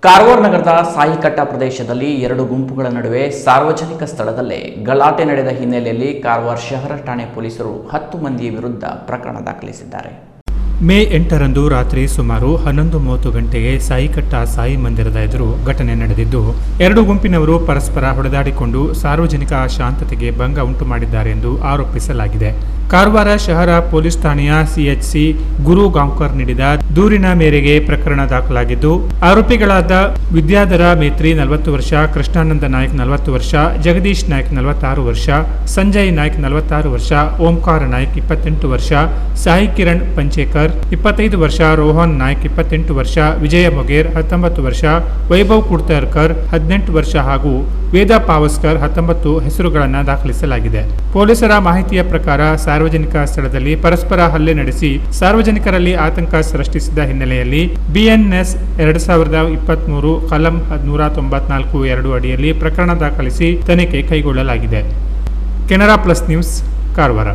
ಕಾರವಾರ ನಗರದ ಸಾಯಿಕಟ್ಟ ಪ್ರದೇಶದಲ್ಲಿ ಎರಡು ಗುಂಪುಗಳ ನಡುವೆ ಸಾರ್ವಜನಿಕ ಸ್ಥಳದಲ್ಲೇ ಗಲಾಟೆ ನಡೆದ ಹಿನ್ನೆಲೆಯಲ್ಲಿ ಕಾರವಾರ ಶಹರ ಠಾಣೆ ಪೊಲೀಸರು 10 ಮಂದಿಯ ವಿರುದ್ಧ ಪ್ರಕರಣ ದಾಖಲಿಸಿದ್ದಾರೆ. ಮೇ 8ರಂದು ರಾತ್ರಿ ಸುಮಾರು 11:30 ಗಂಟೆಗೆ ಸಾಯಿಕಟ್ಟ ಸಾಯಿ ಮಂದಿರದ ಎದುರು ಘಟನೆ ನಡೆದಿದ್ದು, ಎರಡು ಗುಂಪಿನವರು ಪರಸ್ಪರ ಹೊಡೆದಾಡಿಕೊಂಡು ಸಾರ್ವಜನಿಕ ಶಾಂತತೆಗೆ ಭಂಗ ಉಂಟು ಮಾಡಿದ್ದಾರೆ ಎಂದು ಆರೋಪಿಸಲಾಗಿದೆ. ಕಾರವಾರ ಶಹರ ಪೊಲೀಸ್ ಠಾಣೆಯ ಸಿಎಚ್ಸಿ ಗುರು ಗಾಂವ್ಕರ್ ನೀಡಿದ ದೂರಿನ ಮೇರೆಗೆ ಪ್ರಕರಣ ದಾಖಲಾಗಿದ್ದು, ಆರೋಪಿಗಳಾದ ವಿದ್ಯಾಧರ ಮೇತ್ರಿ 40 ವರ್ಷ, ಕೃಷ್ಣಾನಂದ ನಾಯ್ಕ್ 40 ವರ್ಷ, ಜಗದೀಶ್ ನಾಯ್ಕ್ 46 ವರ್ಷ, ಸಂಜಯ್ ನಾಯ್ಕ್ 46 ವರ್ಷ, ಓಂಕಾರ ನಾಯ್ಕ್ 28 ವರ್ಷ, ಸಾಯಿ ಕಿರಣ್ ಪಂಚೇಕರ್ 25 ವರ್ಷ, ರೋಹನ್ ನಾಯ್ಕ್ 28 ವರ್ಷ, ವಿಜಯ ಮೊಗೇರ್ 19 ವರ್ಷ, ವೈಭವ್ ಕುಡ್ತರ್ಕರ್ 18 ವರ್ಷ ಹಾಗೂ ವೇದ ಪಾವಸ್ಕರ್ 19 ಹೆಸರುಗಳನ್ನು ದಾಖಲಿಸಲಾಗಿದೆ. ಪೊಲೀಸರ ಮಾಹಿತಿಯ ಪ್ರಕಾರ ಸಾರ್ವಜನಿಕ ಸ್ಥಳದಲ್ಲಿ ಪರಸ್ಪರ ಹಲ್ಲೆ ನಡೆಸಿ ಸಾರ್ವಜನಿಕರಲ್ಲಿ ಆತಂಕ ಸೃಷ್ಟಿಸಿದ ಹಿನ್ನೆಲೆಯಲ್ಲಿ BNS 2023 ಕಲಂ 194(2) ಅಡಿಯಲ್ಲಿ ಪ್ರಕರಣ ದಾಖಲಿಸಿ ತನಿಖೆ ಕೈಗೊಳ್ಳಲಾಗಿದೆ. Canara plus news, Karwar.